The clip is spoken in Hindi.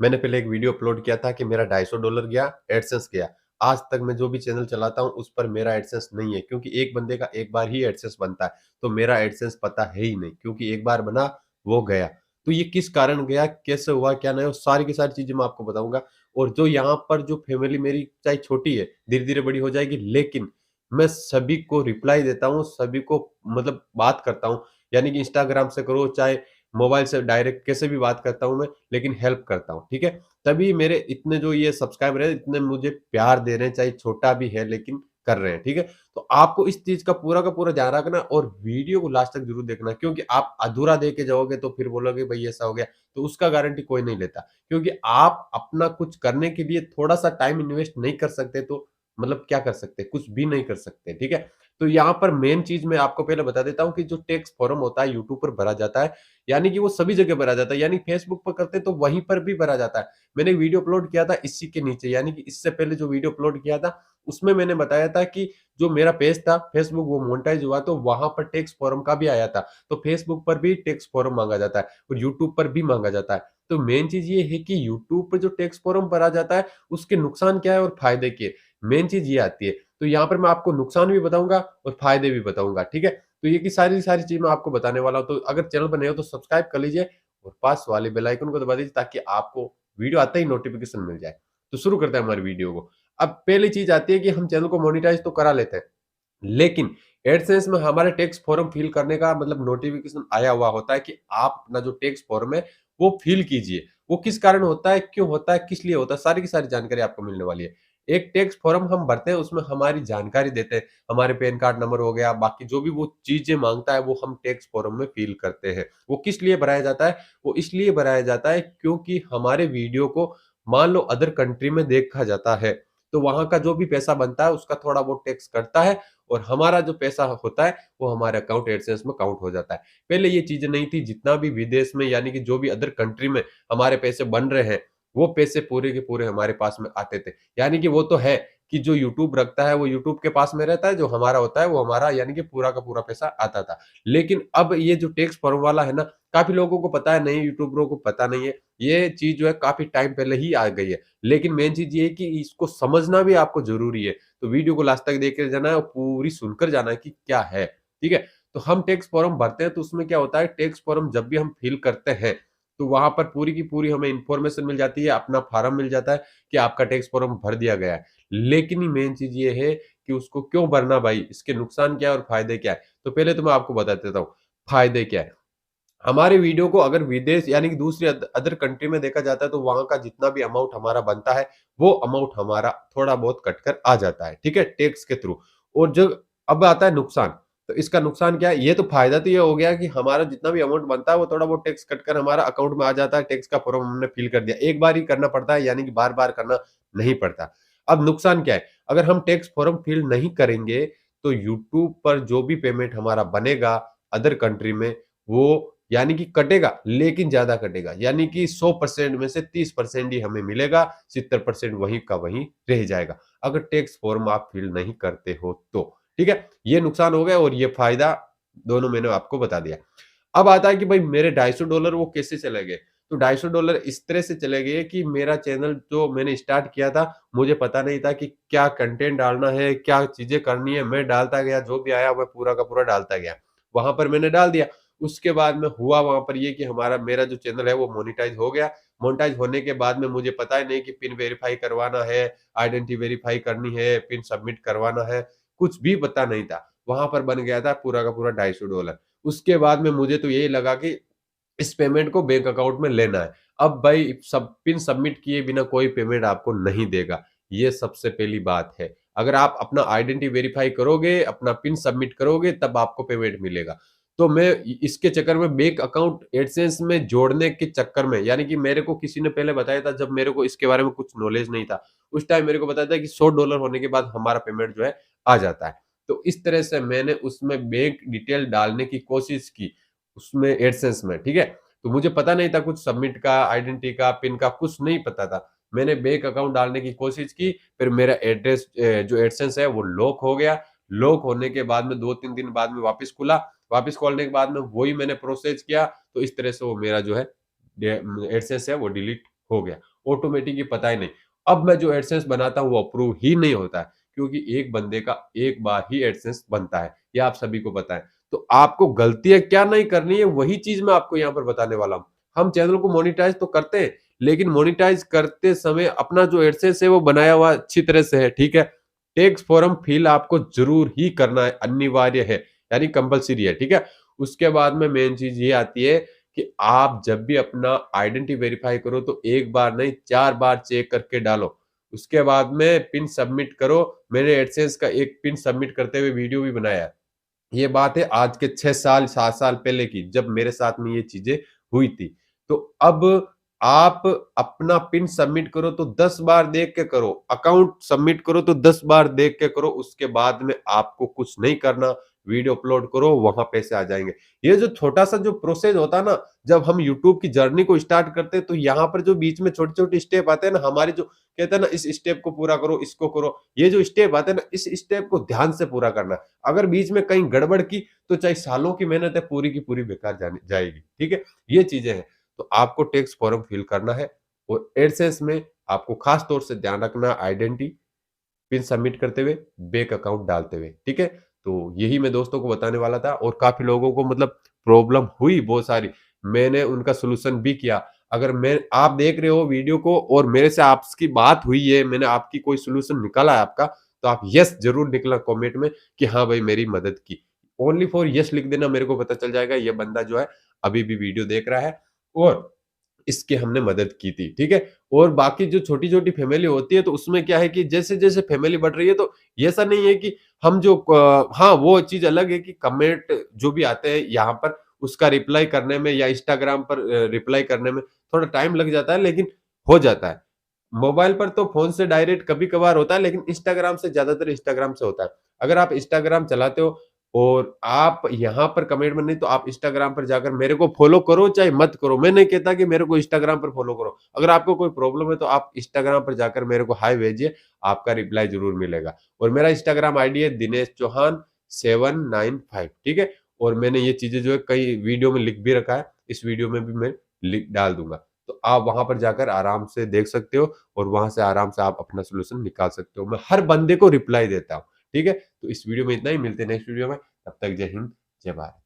मैंने पहले एक वीडियो अपलोड किया था कि मेरा $250 गया, एडसेंस गया। आज तक मैं जो भी चैनल चलाता हूँ, उस पर मेरा एडसेंस नहीं है क्योंकि एक बंदे का एक बार ही एडसेंस बनता है, तो मेरा एडसेंस पता है ही नहीं क्योंकि एक बार बना, वो गया। तो ये किस कारण गया, कैसे हुआ, क्या नहीं, वो सारी की सारी चीज़ें मैं आपको बताऊँगा। और जो यहाँ पर जो फैमिली मेरी चाहे छोटी है, धीरे-धीरे बड़ी हो जाएगी, लेकिन मैं सभी को रिप्लाई देता हूँ, सभी को मतलब बात करता हूँ। यानी कि इंस्टाग्राम से करो, चाहे मोबाइल से डायरेक्ट कैसे भी बात करता हूँ मैं, लेकिन हेल्प करता हूँ, ठीक है? तभी मेरे इतने जो ये सब्सक्राइबर हैं, इतने मुझे प्यार दे रहे हैं, चाहे छोटा भी है लेकिन कर रहे हैं, ठीक है? तो आपको इस चीज़ का पूरा ध्यान रखना और वीडियो को लास्ट तक ज़रूर देखना क्योंकि आप अधूरा देख के जाओगे तो फिर बोलोगे भई ऐसा हो गया, तो उसका गारंटी कोई नहीं लेता। क्योंकि आप अपना कुछ करने के लिए थोड़ा-सा टाइम इन्वेस्ट नहीं कर सकते तो मतलब क्या कर सकते? कुछ भी नहीं कर सकते, ठीक है? तो यहाँ पर मेन चीज़ मैं आपको पहले बता देता हूँ कि जो टेक्स्ट फ़ोरम होता है यूट्यूब पर भरा जाता है, यानी कि वो सभी जगह भरा जाता है, यानी फेसबुक पर करते हैं तो वहीं पर भी भरा जाता है। मैंने एक वीडियो अपलोड किया था इसी के नीचे, यानी कि इससे पहले जो वीडियो अपलोड किया था, उसमें मैंने बताया था कि जो मेरा पेज था फेसबुक वो मोनेटाइज़ हुआ तो वहाँ पर टेक्स्ट फ़ोरम का भी आया था। तो फेसबुक पर भी टेक्स्ट फ़ोरम माँगा जाता है और यूट्यूब पर भी माँगा जाता है। तो मेन चीज़ ये है कि यूट्यूब पे जो टेक्स्ट फ़ोरम भरा जाता है, उसके नुकसान क्या है और फ़ायदे क्या हैं? मेन चीज़ ये आती है। तो यहाँ पर मैं आपको नुकसान भी बताऊँगा और फ़ायदे भी बताऊँगा, ठीक है? तो ये की सारी चीज़ मैं आपको बताने वाला हूँ। तो अगर चैनल पर नए हो तो सब्सक्राइब कर लीजिए और पास वाले बेल आइकन को दबा दीजिए ताकि आपको वीडियो आते ही नोटिफ़िकेशन मिल जाए। तो शुरू करते हैं हमारी वीडियो को। अब पहली चीज़ आती है कि हम चैनल को मोनेटाइज़ तो करा लेते हैं, लेकिन एडसेंस में हमारे टैक्स फॉर्म फिल करने का मतलब नोटिफ़िकेशन आया हुआ होता है कि आप अपना जो टैक्स फॉर्म है, वो फिल कीजिए। वो किस कारण होता है, क्यों होता है, किस लिए होता है, सारी की सारी जानकारी आपको मिलने वाली है। एक टैक्स फॉर्म हम भरते हैं, उसमें हमारी जानकारी देते हैं, हमारे पैन कार्ड नंबर हो गया, बाकी जो भी वो चीज़ें माँगता है, वो हम टैक्स फॉर्म में फिल करते हैं। वो किस लिए भराया जाता है? वो इसलिए भराया जाता है क्योंकि हमारे वीडियो को मान लो अदर कंट्री में देखा जाता है, तो वहाँ का जो भी पैसा बनता है, उसका थोड़ा बहुत टैक्स कटता है और हमारा जो पैसा होता है, वो हमारे अकाउंट एडसेंस में काउंट हो जाता है। पहले ये चीज़ें नहीं थी, जितना भी विदेश में यानी कि जो भी अदर कंट्री में हमारे पैसे बन रहे हैं, वो पैसे पूरे के पूरे हमारे पास में आते थे। यानी कि वो तो है कि जो यूट्यूब रखता है, वो यूट्यूब के पास में रहता है, जो हमारा होता है, वो हमारा यानी कि पूरा का पूरा पैसा आता था। लेकिन अब ये जो टैक्स फर्म वाला है ना, काफ़ी लोगों को पता है, नए यूट्यूबरों को पता नहीं है। ये चीज़ जो है काफ़ी टाइम पहले ही आ गई है। लेकिन मेन चीज़ ये है कि इसको समझना भी आपको ज़रूरी है। तो वीडियो को लास्ट तक देख के जाना है और पूरी सुनकर जाना है कि क्या है, ठीक है? तो हम टैक्स फॉर्म भरते हैं तो उसमें क्या होता है टैक्स फॉर्म जब भी हम फिल करते हैं, तो वहाँ पर पूरी की पूरी हमें इन्फॉर्मेशन मिल जाती है, अपना फॉर्म मिल जाता है कि आपका टैक्स फॉर्म भर दिया गया है। लेकिन मेन चीज़ ये है कि उसको क्यों भरना भाई? इसके नुकसान क्या है और फ़ायदे क्या है? तो पहले तो मैं आपको बता देता हूँ, फ़ायदे क्या है? हमारे वीडियो को अगर विदेश यानी कि दूसरी अदर कंट्री में देखा जाता है तो वहाँ का जितना भी अमाउंट हमारा बनता है, वो अमाउंट हमारा थोड़ा बहुत कट कर आ जाता है, ठीक है? टैक्स के थ्रू। और जब अब आता है नुकसान, तो इसका नुकसान क्या है? ये तो फ़ायदा तो ये हो गया कि हमारा जितना भी अमाउंट बनता है वो थोड़ा बहुत टैक्स कट कर हमारा अकाउंट में आ जाता है, टैक्स का फॉर्म हमने फिल कर दिया। एक बार ही करना पड़ता है यानी कि बार-बार करना नहीं पड़ता। अब नुकसान क्या है? अगर हम टैक्स फॉर्म फिल नहीं करेंगे, तो यूट्यूब पर जो भी पेमेंट हमारा बनेगा अदर कंट्री में, वो यानी कि कटेगा, लेकिन ज़्यादा कटेगा। यानी कि 100% में से 30% ही हमें मिलेगा, 70% वहीं का वहीं रह जाएगा। अगर टैक्स फॉर्म आप फिल नहीं करते हो तो, ठीक है? ये नुकसान हो गया और ये फ़ायदा दोनों मैंने आपको बता दिया। अब आता है कि भाई मेरे $250 वो कैसे चले गए? तो $250 इस तरह से चले गए कि मेरा चैनल जो मैंने स्टार्ट किया था, मुझे पता नहीं था कि क्या कंटेंट डालना है, क्या चीज़ें करनी है, मैं डालता गया, जो भी आया मैं पूरा का पूरा डालता गया। वहाँ पर मैंने डाल दिया। उसके बाद में हुआ वहाँ पर ये कि मेरा जो चैनल है वो मोनेटाइज़ हो गया। मोनेटाइज़ होने के बाद में मुझे पता ही नहीं कि पिन वेरीफाई करवाना है, आइडेंटिटी वेरीफाई करनी है, पिन सबमिट करवाना है, कुछ भी पता नहीं था। वहाँ पर बन गया था पूरा का पूरा $250। उसके बाद में मुझे तो यही लगा कि इस पेमेंट को बैंक अकाउंट में लेना है। अब भाई सब पिन सबमिट किए बिना कोई पेमेंट आपको नहीं देगा। ये सबसे पहली बात है। अगर आप अपना आइडेंटिटी वेरीफाई करोगे, अपना पिन सबमिट करोगे तब आपको पेमेंट मिलेगा। तो मैं इसके चक्कर में बैंक अकाउंट एडसेंस में जोड़ने के चक्कर में यानी कि मेरे को किसी ने पहले बताया था जब मेरे को इसके बारे में कुछ नॉलेज नहीं था। उस टाइम मेरे को बताया था कि $100 होने के बाद हमारा पेमेंट जो है आ जाता है। तो इस तरह से मैंने उसमें बैंक डिटेल डालने की कोशिश की। उसमें एडसेंस में, ठीक है? तो मुझे पता नहीं था कुछ सबमिट का, आइडेंटिटी का, पिन का कुछ नहीं पता था। मैंने बैंक अकाउंट डालने की कोशिश की, फिर मेरा जो एडसेंस है वो लॉक हो गया। लॉक होने के बाद में 2-3 दिन बाद में वापस खुला। वापस खोलने के बाद में वही मैंने प्रोसेस किया, तो इस तरह से वो मेरा जो है एडसेंस है वो डिलीट हो गया, ऑटोमेटिक ये पता ही नहीं। अब मैं जो एडसेंस बनाता हूँ वो अप्रूव ही नहीं होता है, क्योंकि एक बंदे का एक बार ही एडसेंस बनता है, ये आप सभी को पता है। तो आपको गलतियाँ क्या नहीं करनी है, वही चीज़ मैं आपको यहाँ पर बताने वाला हूँ। हम चैनल को मोनेटाइज़ तो करते हैं, लेकिन मोनेटाइज़ करते समय अपना जो एडसेंस है वो बनाया हुआ अच्छी तरह से है, ठीक है? टैक्स फॉर्म फिल आपको ज़रूर ही करना है, अनिवार्य है, यानी कंपल्सरी है, ठीक है? उसके बाद में मेन चीज़ ये आती है कि आप जब भी अपना आइडेंटिटी वेरीफाई करो तो 1 बार नहीं 4 बार चेक करके डालो। उसके बाद में पिन सबमिट करो। मैंने एडसेंस का एक पिन सबमिट करते हुए वीडियो भी बनाया है। ये बात है आज के 6 साल, 7 साल पहले की, जब मेरे साथ में ये चीज़ें हुई थी। तो अब आप अपना पिन सबमिट करो तो 10 बार देख के करो, अकाउंट सबमिट करो तो 10 बार देख के करो, उसके बाद में आपको कुछ नहीं करना, वीडियो अपलोड करो, वहाँ पैसे आ जाएँगे। ये जो छोटा-सा जो प्रोसेस होता है ना, जब हम यूट्यूब की जर्नी को स्टार्ट करते हैं, तो यहाँ पर जो बीच में छोटे-छोटे स्टेप आते हैं ना, हमारी जो कहते हैं ना, इस स्टेप को पूरा करो, इसको करो, ये जो स्टेप आते हैं ना, इस स्टेप को ध्यान से पूरा करना है। अगर बीच में कहीं गड़बड़ की तो चाहे सालों की मेहनत है पूरी की पूरी बेकार जाने जाएगी, ठीक है? ये चीज़ें हैं। तो आपको टैक्स फॉर्म फिल करना है और एडसेंस में आपको खास तौर से ध्यान रखना आइडेंटिटी पिन सबमिट करते हुए, बैंक अकाउंट डालते हुए, ठीक है? तो यही मैं दोस्तों को बताने वाला था और काफ़ी लोगों को मतलब प्रॉब्लम हुई बहुत सारी। मैंने उनका सॉल्यूशन भी किया। अगर मैं आप देख रहे हो वीडियो को और मेरे से आपकी बात हुई है, मैंने आपकी कोई सॉल्यूशन निकाला है आपका, तो आप येस ज़रूर लिखना कमेंट में कि हाँ भाई मेरी मदद की। ओनली फॉर येस लिख देना, मेरे को पता चल जाएगा ये बंदा जो है अभी भी वीडियो देख रहा है और इसकी हमने मदद की थी, ठीक है? और बाकी जो छोटी-छोटी फैमिली होती है तो उसमें क्या है कि जैसे-जैसे फैमिली बढ़ रही है तो ये ऐसा नहीं है कि हम जो हाँ, वो चीज़ अलग है कि कमेंट जो भी आते हैं यहाँ पर उसका रिप्लाई करने में या इंस्टाग्राम पर रिप्लाई करने में थोड़ा टाइम लग जाता है लेकिन हो जाता है। मोबाइल पर तो फ़ोन से डायरेक्ट कभी-कभार होता है लेकिन इंस्टाग्राम से ज़्यादातर इंस्टाग्राम से होता है। अगर आप इंस्टाग्राम चलाते हो और आप यहाँ पर कमेंट में नहीं तो आप इंस्टाग्राम पर जाकर मेरे को फ़ॉलो करो चाहे मत करो। मैं नहीं कहता कि मेरे को इंस्टाग्राम पर फ़ॉलो करो। अगर आपको कोई प्रॉब्लम है तो आप इंस्टाग्राम पर जाकर मेरे को हाय भेजिए, आपका रिप्लाई ज़रूर मिलेगा। और मेरा इंस्टाग्राम आईडी है दिनेश चौहान 795 ठीक है? और मैंने ये चीज़ें जो है कई वीडियो में लिख भी रखा है। इस वीडियो में भी मैं लिंक डाल दूँगा। तो आप वहाँ पर जाकर आराम से देख सकते हो और वहाँ से आराम से आप अपना सॉल्यूशन निकाल सकते हो। मैं हर बंदे को रिप्लाई देता हूँ, ठीक है? तो इस वीडियो में इतना ही, मिलते हैं नेक्स्ट वीडियो में, तब तक जय हिंद, जय भारत।